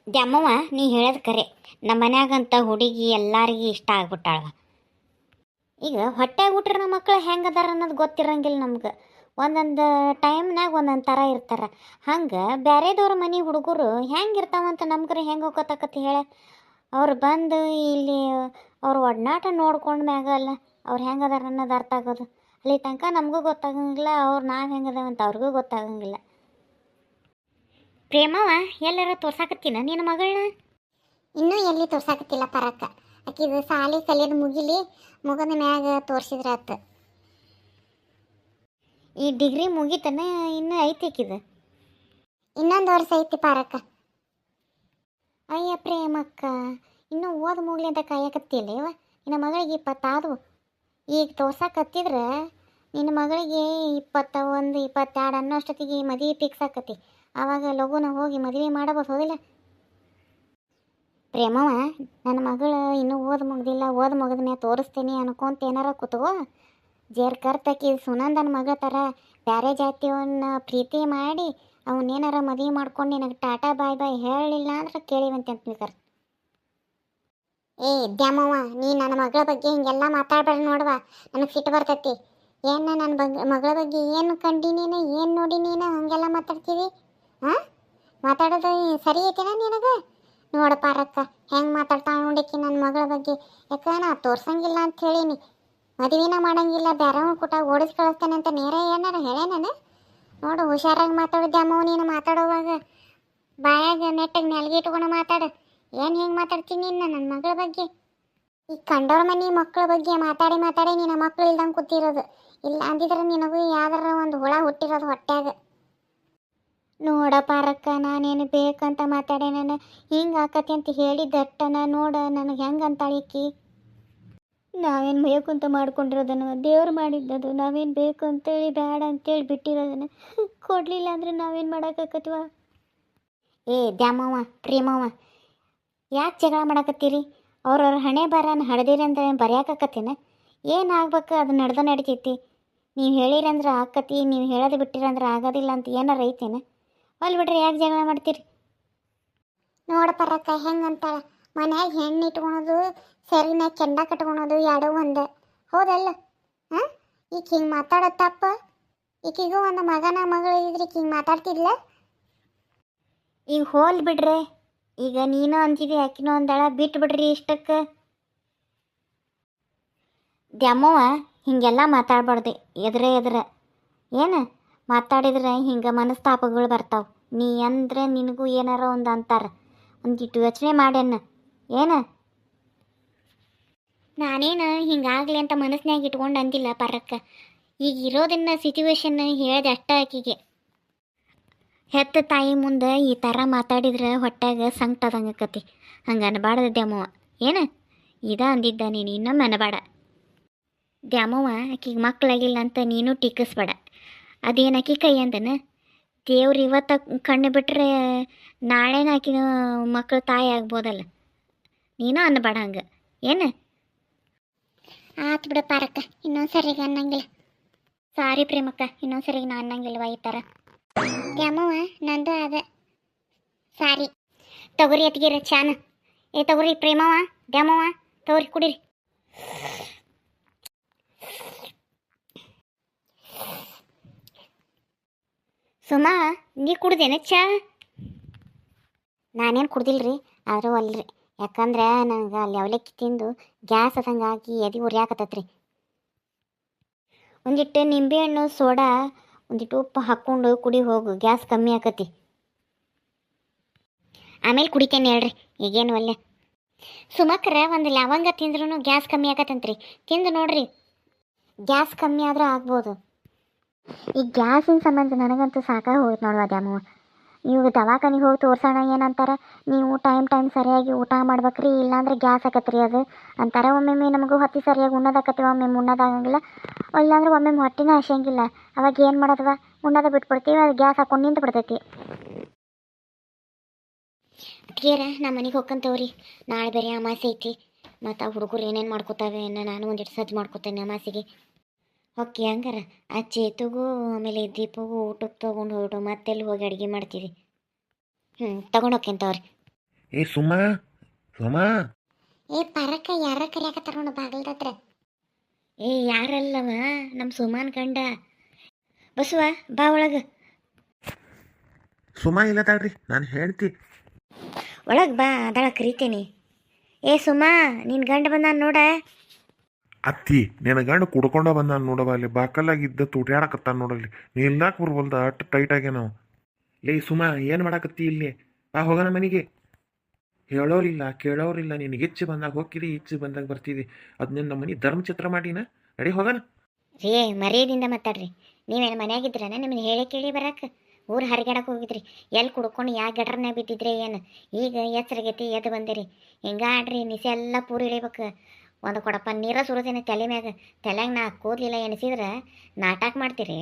ದ್ಯಾಮವ್ವ ನೀ ಹೇಳೋದು ಕರೆ. ನಮ್ಮ ಮನ್ಯಾಗಂತ ಹುಡುಗಿ ಎಲ್ಲರಿಗೂ ಇಷ್ಟ ಆಗ್ಬಿಟ್ಟಾಳ. ಈಗ ಹೊಟ್ಟೆಗೆ ಹುಟ್ರೆ ನಮ್ಮ ಮಕ್ಳು ಹೆಂಗೆ ಅದಾರ ಅನ್ನೋದು ಗೊತ್ತಿರಂಗಿಲ್ಲ ನಮ್ಗೆ. ಒಂದೊಂದು ಟೈಮ್ನಾಗ ಒಂದೊಂದು ಥರ ಇರ್ತಾರೆ. ಹಂಗೆ ಬೇರೆದವ್ರ ಮನೆ ಹುಡುಗರು ಹೆಂಗೆ ಇರ್ತಾವಂತ ನಮ್ಗರೆ ಹೆಂಗೆ ಹೋಗತ್ತಾಕತಿ ಹೇಳ. ಅವ್ರು ಬಂದು ಇಲ್ಲಿ ಅವ್ರ ಒಡನಾಟ ನೋಡ್ಕೊಂಡು ಮ್ಯಾಗ ಅಲ್ಲ ಅವ್ರು ಹೆಂಗೆ ಅದಾರ ಅನ್ನೋದು ಅರ್ಥ ಆಗೋದು. ಅಲ್ಲಿ ತನಕ ನಮಗೂ ಗೊತ್ತಾಗಂಗಿಲ್ಲ, ಅವ್ರು ನಾವು ಹೆಂಗೆ ಅದಾವಂತ ಅವ್ರಿಗೂ ಗೊತ್ತಾಗಂಗಿಲ್ಲ. ಪ್ರೇಮವ ಎಲ್ಲಾರ ತೋರ್ಸಾಕತ್ತೀನ ನಿನ್ನ ಮಗಳನ್ನ? ಇನ್ನೂ ಎಲ್ಲಿ ತೋರ್ಸಾಕತ್ತಿಲ್ಲ ಪರಕ್ಕ. ಆಕಿದು ಸಾಲಿ ಕಲಿಯೋದು ಮುಗಿದ ಮ್ಯಾಗ ತೋರಿಸಿದ್ರಾತು. ಈ ಡಿಗ್ರಿ ಮುಗಿತನ ಇನ್ನೂ ಐತಿ ಆಕಿದು? ಇನ್ನೊಂದು ವರ್ಷ ಐತಿ ಪರಕ್ಕ. ಅಯ್ಯ ಪ್ರೇಮಕ್ಕ, ಇನ್ನೂ ಓದ್ ಮುಗ್ಲಿ ಅಂತ ಕಾಯಕತ್ತಿಲ್ಲ ಇವ. ನಿನ್ನ ಮಗಳಿಗೆ 20 ಆದವು. ಈಗ ತೋರ್ಸಾಕತ್ತಿದ್ರೆ ನಿನ್ನ ಮಗಳಿಗೆ 21, 22 ಅನ್ನೋಷ್ಟೊತ್ತಿಗೆ ಮದುವೆ ಫಿಕ್ಸ್ ಆಕತಿ. ಆವಾಗ ಲಘುನ ಹೋಗಿ ಮದುವೆ ಮಾಡಬಹುದು, ಹೌದಿಲ್ಲ? ಪ್ರೇಮವ, ನನ್ನ ಮಗಳು ಇನ್ನೂ ಓದ್ ಮುಗ್ದಿಲ್ಲ, ಓದ್ ಮುಗಿದ ಮ್ಯಾಗ ತೋರಿಸ್ತೀನಿ ಅನ್ಕೊಂತ ಏನಾರ ಕೂತ್ಕೋ. ಜೇರ್ ಕರ್ತಕಿ ಸುನಂದನ ಮಗಳ ಥರ ಬೇರೆ ಜಾತಿಯವನ್ನ ಪ್ರೀತಿ ಮಾಡಿ ಅವನ್ನೇನಾರ ಮದುವೆ ಮಾಡ್ಕೊಂಡು ನಿನಗೆ ಟಾಟಾ ಬಾಯ್ ಬಾಯ್ ಹೇಳಲಿಲ್ಲ ಅಂದ್ರೆ ಕೇಳಿವಂತೆ ಅಂತ ನಿಲ್ಕರ್. ಏ ದ್ಯಾಮವ್ವ, ನೀ ನನ್ನ ಮಗಳ ಬಗ್ಗೆ ಹಿಂಗೆಲ್ಲ ಮಾತಾಡ್ಬೇಡ ನೋಡುವ, ನನಗೆ ಸಿಟ್ಟು ಬರ್ತೈತಿ. ಏನು ನನ್ನ ಮಗಳ ಬಗ್ಗೆ ಏನು ಕಂಡಿ ನೀನು, ಏನು ನೋಡಿ ನೀನು ಹಂಗೆಲ್ಲ ಮಾತಾಡ್ತೀವಿ? ಹಾಂ, ಮಾತಾಡೋದು ಸರಿ ಐತೆನ ನಿನಗೆ? ನೋಡು ಪಾರಕ್ಕ, ಹೆಂಗೆ ಮಾತಾಡ್ತಾಳೆ ನೋಡಿಕಿ ನನ್ನ ಮಗಳ ಬಗ್ಗೆ. ಯಾಕೆ ನಾ ತೋರ್ಸಂಗಿಲ್ಲ ಅಂತ ಹೇಳೀನಿ, ಮದುವೆನ ಮಾಡಂಗಿಲ್ಲ, ಬೇರೆಯವ್ನ ಕೂಟ ಓಡಿಸಿ ಕಳಿಸ್ತೇನೆ ಅಂತ ನೇರ ಏನಾರ ಹೇಳೇ ನಾನು? ನೋಡು ಹುಷಾರಾಗಿ ಮಾತಾಡಿದ್ದೆ ಅಮ್ಮ, ನೀನು ಮಾತಾಡೋವಾಗ ಬಾಯಾಗ ನೆಟ್ಟಿಗೆ ನೆಲಗಿ ಇಟ್ಕೊಂಡು ಮಾತಾಡು. ಏನು ಹೆಂಗೆ ಮಾತಾಡ್ತೀನಿ ನೀನು ನನ್ನ ಮಗಳ ಬಗ್ಗೆ? ಈ ಕಂಡವ್ರ ಮನೆ ಮಕ್ಕಳ ಬಗ್ಗೆ ಮಾತಾಡಿ ಮಾತಾಡಿ ನಿನ್ನ ಮಕ್ಕಳು ಇಲ್ದಂಗೆ ಕೂತಿರೋದು. ಇಲ್ಲ ಅಂದಿದ್ರೆ ನಿನಗೂ ಯಾವ್ದಾರ ಒಂದು ಹುಳ ಹುಟ್ಟಿರೋದು ಹೊಟ್ಯಾಗ. ನೋಡ ಪಾರಕ್ಕ, ನಾನೇನು ಬೇಕಂತ ಮಾತಾಡೆ, ನಾನು ಹಿಂಗೆ ಆಕತಿ ಅಂತ ಹೇಳಿದ್ದಟ್ಟನ ನೋಡ ನನಗೆ ಹೆಂಗೆ ಅಂತಾಳಿಕಿ. ನಾವೇನು ಬೇಕಂತ ಮಾಡ್ಕೊಂಡಿರೋದನ್ನು ದೇವ್ರು ಮಾಡಿದ್ದದು, ನಾವೇನು ಬೇಕು ಅಂತೇಳಿ ಬೇಡ ಅಂತೇಳಿ ಬಿಟ್ಟಿರೋದನ್ನು ಕೊಡಲಿಲ್ಲ ಅಂದ್ರೆ ನಾವೇನು ಮಾಡೋಕ್ಕಾಕತ್ವ? ಏ ದ್ಯಾಮವ್ವ, ಪ್ರೇಮವ್ವ, ಯಾಕೆ ಜಗಳ ಮಾಡಾಕತ್ತೀರಿ? ಅವ್ರವ್ರ ಹಣೆ ಬರನ ಹಡ್ದಿರಿ ಅಂತ ಬರೆಯಾಕತ್ತೇನ? ಏನು ಆಗ್ಬೇಕು ಅದು ನಡೀತೈತಿ. ನೀವು ಹೇಳಿರಂದ್ರೆ ಆಕತಿ, ನೀವು ಹೇಳೋದು ಬಿಟ್ಟಿರಂದ್ರೆ ಆಗೋದಿಲ್ಲ ಅಂತ ಏನಾರ ಐತೇನ? ಅಲ್ಲಿ ಬಿಡ್ರಿ, ಯಾಕೆ ಜಗಳ ಮಾಡ್ತೀರಿ? ನೋಡ ಪರಕ್ಕ ಹೆಂಗಂತಾಳ, ಮನ್ಯಾಗ ಹೆಣ್ಣು ಇಟ್ಕೊಳೋದು ಸರಿನಾಗ ಕೆಂಡ ಕಟ್ಕೊಳೋದು ಎರಡೂ ಒಂದೇ, ಹೌದಲ್ಲ? ಹಾಂ, ಈಗ ಹಿಂಗೆ ಮಾತಾಡೋದು ತಪ್ಪ? ಈಕಿಗೂ ಒಂದು ಮಗನ ಮಗಳು ಇದ್ರೆ ಹಿಂಗೆ ಮಾತಾಡ್ತಿದ್ಲ? ಈಗ ಹೋಲ್ ಬಿಡ್ರೆ, ಈಗ ನೀನು ಅಂತಿದ್ದಿ ಆಕಿನೂ ಅಂದಾಳ, ಬಿಟ್ಟು ಬಿಡ್ರಿ ಇಷ್ಟಕ್ಕೆ. ದ್ಯಾಮವ್ವ, ಹಿಂಗೆಲ್ಲ ಮಾತಾಡ್ಬಾರ್ದು ಎದುರ ಏನು ಮಾತಾಡಿದ್ರೆ ಹಿಂಗೆ ಮನಸ್ತಾಪಗಳು ಬರ್ತಾವೆ. ನೀ ಅಂದ್ರೆ ನಿನಗೂ ಏನಾರ ಒಂದು ಅಂತಾರೆ, ಒಂದಿಟ್ಟು ಯೋಚನೆ ಮಾಡ್ಯಾನ ಏನು? ನಾನೇನು ಹಿಂಗಾಗಲಿ ಅಂತ ಮನಸ್ಸಿನಾಗ ಇಟ್ಕೊಂಡು ಅಂದಿಲ್ಲ ಪರಕ್ಕ. ಈಗ ಇರೋದನ್ನ ಸಿಚುವೇಶನ್ ಹೇಳಿದೆ ಅಷ್ಟ. ಆಕಿಗೆ ಹೆತ್ತ ತಾಯಿ ಮುಂದೆ ಈ ಥರ ಮಾತಾಡಿದ್ರೆ ಹೊಟ್ಯಾಗ ಸಂಕಟ ಆದಂಗಕತಿ. ಹಂಗೆ ಅನ್ಬಾರ್ದು ದ್ಯಾಮವ್ವ, ಏನು ಅಂದಿದ್ದ ನೀನು, ಇನ್ನೊಮ್ಮೆ ಅನ್ಬೇಡ ದ್ಯಾಮವ್ವ. ಆಕಿಗೆ ಮಕ್ಕಳಾಗಿಲ್ಲ ಅಂತ ನೀನು ಟೀಕಿಸ್ಬೇಡ. ಅದೇನು ಆಕಿ ಕೈ ಅಂದನ? ದೇವ್ರು ಇವತ್ತು ಕಣ್ಣು ಬಿಟ್ಟರೆ ನಾಳೆನ ಆಕಿನ ಮಕ್ಕಳು ತಾಯಿ ಆಗ್ಬೋದಲ್ಲ. ನೀನು ಅನ್ಬೇಡ ಹಂಗೆ, ಏನು? ಆತು ಬಿಡ ಪಾರಕ್ಕ, ಇನ್ನೊಂದು ಸರಿಗೆ ಅನ್ನಂಗಿಲ್ಲ. ಸಾರಿ ಪ್ರೇಮಕ್ಕ, ಇನ್ನೊಂದು ಸರಿಗೆ ನಾ ಅನ್ನಂಗಿಲ್ವ ಈ ಥರ. ದ್ಯಾಮವ್ವ, ನಂದು ಅದ ಸಾರಿ. ತಗೋರಿ ಅತ್ತಿಗೆರ ಚಾನ. ಏ ತಗೋರಿ ಪ್ರೇಮವ್ವ, ದ್ಯಾಮವ್ವ, ತಗೋರಿ ಕುಡೀರಿ. ಸುಮಾ, ನೀ ಕುಡ್ದೇನೆ ಚಾ? ನಾನೇನು ಕುಡ್ದಿಲ್ರಿ, ಆದರೂ ಅಲ್ರಿ, ಯಾಕಂದ್ರೆ ನನಗೆ ಅಲ್ಲಿ ಅವಲಕ್ಕಿ ತಿಂದು ಗ್ಯಾಸ್ ಅದಂಗಾಗಿ ಎದೆ ಉರಿಯಾಕತ್ತೈತ್ರಿ. ಒಂದಿಟ್ಟು ನಿಂಬೆಹಣ್ಣು ಸೋಡಾ ಒಂದಿಟ್ಟು ಉಪ್ಪು ಹಾಕ್ಕೊಂಡು ಕುಡಿ ಹೋಗು, ಗ್ಯಾಸ್ ಕಮ್ಮಿ ಆಕತಿ. ಆಮೇಲೆ ಕುಡಿತೇನೆ ಹೇಳ್ರಿ, ಈಗೇನು ಒಲ್ಲೆ. ಸುಮಕ್ರ ಒಂದು ಲವಂಗ ತಿಂದ್ರೂ ಗ್ಯಾಸ್ ಕಮ್ಮಿ ಆಕತ್ತಂತ್ರಿ, ತಿಂದು ನೋಡ್ರಿ, ಗ್ಯಾಸ್ ಕಮ್ಮಿ ಆದ್ರೆ ಆಗ್ಬೋದು. ಈ ಗ್ಯಾಸಿನ ಸಂಬಂಧ ನನಗಂತೂ ಸಾಕಾಗಿ ಹೋಗುತ್ತೆ ನೋಡುವ ದ್ಯಾಮವ್ವ. ನೀವು ದವಾಖಾನಿಗೆ ಹೋಗಿ ತೋರ್ಸೋಣ ಏನಂತಾರೆ, ನೀವು ಟೈಮ್ ಸರಿಯಾಗಿ ಊಟ ಮಾಡ್ಬೇಕ್ರಿ, ಇಲ್ಲಾಂದ್ರೆ ಗ್ಯಾಸ್ ಆಕತ್ರಿ ಅದು ಅಂತಾರೆ. ಒಮ್ಮೊಮ್ಮೆ ನಮಗೂ ಹೊಟ್ಟೆ ಸರಿಯಾಗಿ ಉಣ್ಣೋದಾಕತ್ತೀವಿ, ಒಮ್ಮೊಮ್ಮೆ ಉಣ್ಣೋದಾಗಂಗಿಲ್ಲ, ಇಲ್ಲಾಂದ್ರೆ ಒಮ್ಮೊಮ್ಮೆ ಹೊಟ್ಟೆನೂ ಹಸಿಯಂಗಿಲ್ಲ. ಅವಾಗ ಏನು ಮಾಡೋದವ, ಉಣ್ಣೋದ ಬಿಟ್ಬಿಡ್ತೀವಿ, ಅದು ಗ್ಯಾಸ್ ಹಾಕೊಂಡು ನಿಂತು ಬಿಡ್ತೈತಿ. ಅದಕ್ಕೇರ ನಮ್ಮ ಮನೆಗೆ ಹೋಗ್ಕಂತವ್ರಿ, ನಾಳೆ ಬೇರೆ ಅಮಾಸೆ ಐತಿ. ಮತ್ತು ಹುಡುಗರು ಏನೇನು ಮಾಡ್ಕೋತಾವೆ ನಾನು ಒಂದಿಟ್ಟು ಸಜ್ಜು ಮಾಡ್ಕೋತೇನೆ ಅಮಾಸೆಗೆ. ಓಕೆ, ಹಂಗಾರ ಆ ಚೇತುಗೂ ಆಮೇಲೆ ದೀಪಗೂ ಊಟಕ್ಕೆ ತೊಗೊಂಡು ಹೊರಟು ಮತ್ತೆಲ್ಲಿ ಹೋಗಿ ಅಡುಗೆ ಮಾಡ್ತೀವಿ. ತೊಗೊಂಡು ಹೋಗ್ಯಂತವ್ರಿ. ಏ ಸುಮಾ ಸುಮಾ ಏ ಪರಕ್ಕ ಯಾರ ಕರಿಯಾಕತ್ತಾರ ನೋಡು ಬಾಗಲ್ದ ಹತ್ರ. ಏ ಯಾರಲ್ಲವ, ನಮ್ಮ ಸುಮಾನ್ ಗಂಡ. ಬಸವ ಬಾ ಒಳಗೆ. ಸುಮಾ ಇಲ್ಲದಾಳ್ರಿ, ನಾನು ಹೇಳ್ತಿ. ಒಳಗೆ ಬಾ, ಅದಳ ಕರಿತೇನೆ. ಏ ಸುಮಾ, ನಿನ್ನ ಗಂಡ ಬಂದಾನ ನೋಡ. ಅತ್ತಿ ನಿನ್ನ ಗಂಡ ಕುಡ್ಕೊಂಡ ಬಂದ ನೋಡವ, ಅಲ್ಲಿ ಬಾಕಲಾಗಿದ್ದ ತುಟ್ಯಾಡಕತ್ತಾನ ನೋಡಲ್ಲಿ. ನೀ ಇಲ್ದಾಕ ಬರ್ಬಲ್ದ ಅಷ್ಟು ಟೈಟ್ ಆಗ್ಯ ನಾವು. ಲೇ ಸುಮಾ, ಏನು ಮಾಡಾಕತ್ತಿ ಇಲ್ಲಿ? ಬಾ ಹೋಗೋಣ ಮನೆಗೆ. ಹೇಳೋರಿಲ್ಲ ಕೇಳೋರಿಲ್ಲ, ನಿನಗೆ ಹೆಚ್ಚು ಬಂದಾಗ ಹೋಗ್ತಿದಿ, ಹೆಚ್ಚು ಬಂದಾಗ ಬರ್ತಿದಿ. ಅದನ್ನ ನಮ್ಮ ಮನೆ ಧರ್ಮಚಿತ್ರ ಮಾಡಿನ. ನಡಿ ಹೋಗೋಣ. ರೇ ಮರ್ಯಾದಿಂದ ಮಾತಾಡ್ರಿ. ನೀವೇನು ಮನ್ಯಾಗಿದ್ರನ ನಿಮ್ಮನ್ನ ಹೇಳಿ ಕೇಳಿ ಬರಕ್ಕೆ? ಊರು ಹರಿಗಾಡಕ್ಕೆ ಹೋಗಿದ್ರಿ, ಎಲ್ಲಿ ಕುಡ್ಕೊಂಡು ಯಾವ ಗಟ್ರನ್ನೇ ಬಿದ್ದಿದ್ರಿ ಏನು? ಈಗ ಎಚ್ಚರಗೈತಿ ಎದ್ದು ಬಂದಿರಿ. ಹಿಂಗಾಡ್ರಿ ನಿಸೆ ಎಲ್ಲ ಪೂರಿ ಇಳಿಬೇಕು. ಒಂದು ಕೊಡಪ್ಪ ನೀರ ಸುರಿದೇನೆ ತಲೆ ಮ್ಯಾಗ. ತಲೆಯಾಗ ನಾ ಕೂದಲಿಲ್ಲ ಎಣಿಸಿದ್ರೆ ನಾಟಕ ಮಾಡ್ತೀರಿ.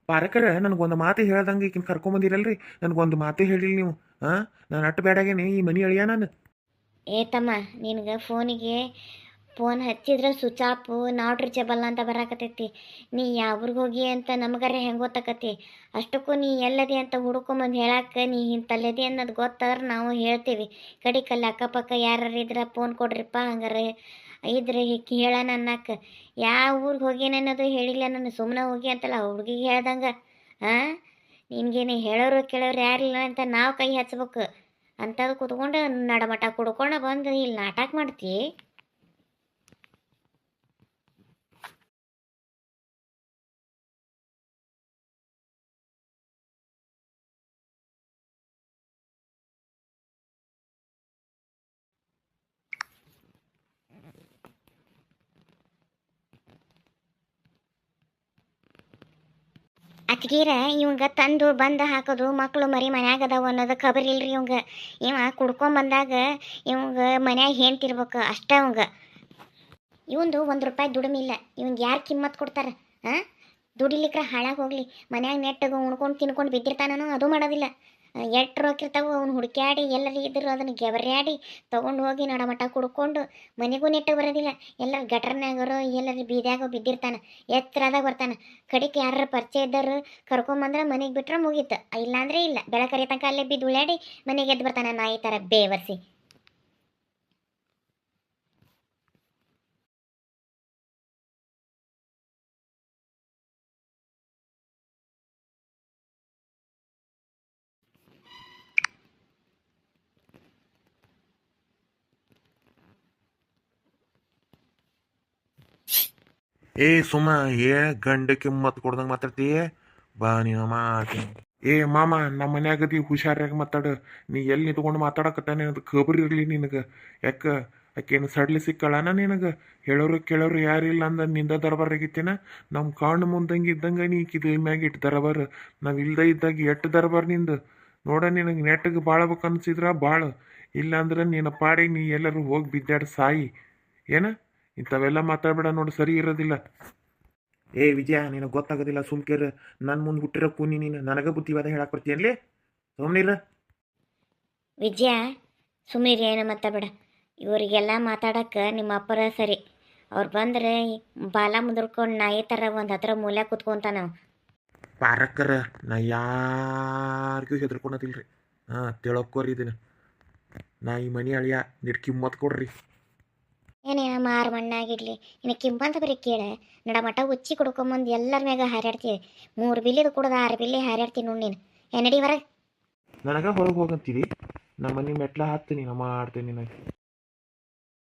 ಪಾರಕರ ನನಗೊಂದು ಮಾತು ಹೇಳ್ದಂಗೆ ಈಗಿನ ಕರ್ಕೊಂಬಂದಿರಲ್ರಿ, ನನಗೊಂದು ಮಾತು ಹೇಳಿಲ್ಲ ನೀವು. ಹಾಂ, ನಾನು ಅಟ್ಟು ಬೇಡಾಗೇನೆ ಈ ಮನೆ ಅಳಿಯ ನಾನು. ಏ ತಮ್ಮ, ನಿನಗೆ ಫೋನ್ ಹಚ್ಚಿದ್ರೆ ಸ್ವಿಚ್ ಆಫ್ ನಾಟ್ ರೀಚಬಲ್ ಅಂತ ಬರಾಕತ್ತೈತಿ. ನೀ ಯಾವ್ರಿಗೆ ಹೋಗಿ ಅಂತ ನಮಗರೆ ಹೆಂಗೆ ಗೊತ್ತಾಕತಿ? ಅಷ್ಟಕ್ಕೂ ನೀ ಎಲ್ಲದೆ ಅಂತ ಹುಡ್ಕೊಂಬಂದು ಹೇಳಕ್ಕೆ ನೀ ಇಂಥಲ್ಲದೆ ಅನ್ನೋದು ಗೊತ್ತಾದ್ರೆ ನಾವು ಹೇಳ್ತೀವಿ. ಕಡಿಕಲ್ಲಿ ಅಕ್ಕಪಕ್ಕ ಯಾರು ಇದ್ರೆ ಫೋನ್ ಕೊಡ್ರಿಪ್ಪ, ಹಂಗಾರೆ ಇದ್ರೆ ಹೇಳೋಣ ಅನ್ನಕ್ಕೆ. ಯಾವ ಊರಿಗೆ ಹೋಗೇನೆ ಅನ್ನೋದು ಹೇಳಿಲ್ಲ ನಾನು. ಸುಮ್ಮನೆ ಹೋಗಿ ಅಂತಲ್ಲ ಹುಡುಗಿಗೆ ಹೇಳ್ದಂಗೆ. ಹಾಂ, ನಿನಗೇನೆ ಹೇಳೋರು ಕೇಳೋರು ಯಾರಿಲ್ಲ ಅಂತ ನಾವು ಕೈ ಹಚ್ಬೇಕು. ಅಂಥದ್ದು ಕುತ್ಕೊಂಡು ನಡಮಟ ಕುಡ್ಕೊಂಡು ಬಂದು ಇಲ್ಲಿ ನಾಟಕ ಮಾಡ್ತಿ. ಅತ್ಗೀರ ಇವಂಗ ತಂದು ಬಂದು ಹಾಕೋದು, ಮಕ್ಕಳು ಮರಿ ಮನ್ಯಾಗ ಅದಾವ ಅನ್ನೋದು ಖಬರ್ ಇಲ್ರಿ ಇವಂಗ. ಇವ ಕುಡ್ಕೊಂಬಂದಾಗ ಇವಂಗ ಮನ್ಯಾಗ ಹೆಂಡ್ತಿರ್ಬೇಕು ಅಷ್ಟೇ ಅವಂಗ. ಇವಂದು ₹1 ದುಡಿಮಿಲ್ಲ. ಇವಂಗೆ ಯಾರು ಕಿಮ್ಮತ್ತು ಕೊಡ್ತಾರೆ? ಹಾಂ, ದುಡಿಲಿಕ್ರೆ ಹಾಳಾಗಿ ಹೋಗ್ಲಿ. ಮನ್ಯಾಗ ನೆಟ್ಟಗೆ ಉಣ್ಕೊಂಡು ತಿನ್ಕೊಂಡು ಬಿದ್ದಿರ್ತಾನೋ ಅದು ಮಾಡೋದಿಲ್ಲ. ಎಟ್ಟು ರೊಕ್ಕಿರ್ತಾವೆ ಅವ್ನು ಹುಡುಕ್ಯಾಡಿ ಎಲ್ಲರೂ ಇದ್ರು ಅದನ್ನು ಗೆಬರ್ಯಾಡಿ ತೊಗೊಂಡು ಹೋಗಿ ನಡಮಟ ಕುಡ್ಕೊಂಡು ಮನೆಗೂ ನೆಟ್ಟಗೆ ಬರೋದಿಲ್ಲ. ಎಲ್ಲರ ಗಟ್ರನ್ಯಾಗರೋ ಎಲ್ಲರ ಬೀದ್ಯಾಗೋ ಬಿದ್ದಿರ್ತಾನೆ. ಎತ್ತರದಾಗ ಬರ್ತಾನೆ. ಕಡಿಕೆ ಯಾರು ಪರಿಚಯ ಇದ್ದರು ಕರ್ಕೊಂಬಂದ್ರೆ ಮನೆಗೆ ಬಿಟ್ರೆ ಮುಗೀತು. ಇಲ್ಲಾಂದರೆ ಇಲ್ಲ, ಬೆಳಕರಿ ತನಕ ಅಲ್ಲೇ ಬಿದ್ದು ಉಳ್ಯಾಡಿ ಮನೆಗೆ ಎದ್ದು ಬರ್ತಾನೆ ನಾಯಿ ಥರ ಬೇವರ್ಸಿ. ಏ ಸುಮಾ, ಏ ಗಂಡ ಕಿಮ್ಮತ್ತು ಕೊಡ್ದಂಗೆ ಮಾತಾಡ್ತೀಯ? ಬಾ ನೀನು ಮಾಡ್ತೀನಿ. ಏ ಮಾಮ, ನಮ್ಮ ಮನ್ಯಾಗದಿ ಹುಷಾರಾಗಿ ಮಾತಾಡು. ನೀ ಎಲ್ಲಿ ನಿಂತ್ಕೊಂಡು ಮಾತಾಡಕತ್ತಾನೆ ಅದು ಖಬರ್ ಇರಲಿ ನಿನಗೆ. ಯಾಕೆ ಆಕೇನು ಸಡ್ಲಿ ಸಿಕ್ಕಳನ ನಿನಗೆ? ಹೇಳೋರು ಕೇಳೋರು ಯಾರಿಲ್ಲ ಅಂದ ನಿಂದ ದರ್ಬಾರಾಗಿತ್ತೇನ? ನಮ್ಮ ಕಣ್ಣು ಮುಂದಂಗೆ ಇದ್ದಂಗೆ ನೀ ಕಿದ ಮ್ಯಾಗ ಇಟ್ಟು ದರ್ಬಾರ್. ನಾವು ಇಲ್ದ ಇದ್ದಾಗ ಎಟ್ಟು ದರ್ಬಾರ್ ನಿಂದು. ನೋಡ, ನಿನಗೆ ನೆಟ್ಟಿಗೆ ಬಾಳಬೇಕು ಅನ್ಸಿದ್ರ ಬಾಳ, ಇಲ್ಲಾಂದ್ರೆ ನಿನ್ನ ಪಾಡಿಗೆ ನೀ ಎಲ್ಲರೂ ಹೋಗಿ ಬಿದ್ದಾಡ ಸಾಯಿ. ಏನ ಇಂಥವೆಲ್ಲ ಮಾತಾಡ್ಬೇಡ ನೋಡು, ಸರಿ ಇರೋದಿಲ್ಲ. ಏ ವಿಜಯ, ನಿನಗೆ ಗೊತ್ತಾಗೋದಿಲ್ಲ, ಸುಮ್ಕೇರ್. ನನ್ನ ಮುಂದೆ ಹುಟ್ಟಿರೋ ಕೂನಿ ನೀನು ನನಗೆ ಬುದ್ಧಿವಾದ ಹೇಳಕ್ಕೆ ಬರ್ತೀಯನ್ಲಿ? ಸುಮ್ಮನಿರ. ವಿಜಯ, ಸುಮ್ಮನಿರಿ, ಏನು ಮಾತಾಡಬೇಡ. ಇವರಿಗೆಲ್ಲ ಮಾತಾಡಕ್ಕೆ ನಿಮ್ಮ ಅಪ್ಪರ ಸರಿ. ಅವ್ರು ಬಂದರೆ ಬಾಲ ಮುದ್ರಕೊಂಡು ನಾಯಿ ಥರ ಒಂದು ಹತ್ರ ಮೂಲೆ ಕುತ್ಕೊಂತಾನ. ಪಾರಕ್ಕರ ನಾ ಯಾರಿಗೂ ಹೆದರ್ಕೊಳೋದಿಲ್ರಿ. ಹಾಂ, ತಿಳಕೋರಿ ಇದನ್ನ. ನಾ ಈ ಮನೆ ಅಳಿಯ, ನಿಟ್ ಕಿಮ್ಮತ್ ಕೊಡ್ರಿ. ಏನೇನ ಮಾರು ಮಣ್ಣಾಗಿಡ್ಲಿ, ಇನ್ನು ಕಿಂಬಂತ ಬರೀ ಕೇಳ. ನಡಮಟ ಉಚ್ಚಿ ಕುಡ್ಕೊಂಬಂದು ಎಲ್ಲರ ಮ್ಯಾಗ ಹಾರಾಡ್ತೀವಿ. 3 ಬಿಲ್ಲಿದು ಕುಡ್ದು 6 ಬಿಲ್ಲಿ ಹಾರಾಡ್ತೀನಿ ನೋಡಿ ನೀನು. ಏನಡಿ ಹೊರಗೆ. ನನಗೆ ಹೊರಗೆ ಹೋಗಂತೀವಿ. ನಮ್ಮ ಮನೆ ಮೆಟ್ಲ ಹತ್ತೀನಿ, ನಾ ಮಾಡ್ತೀನಿ ನಿನಗೆ.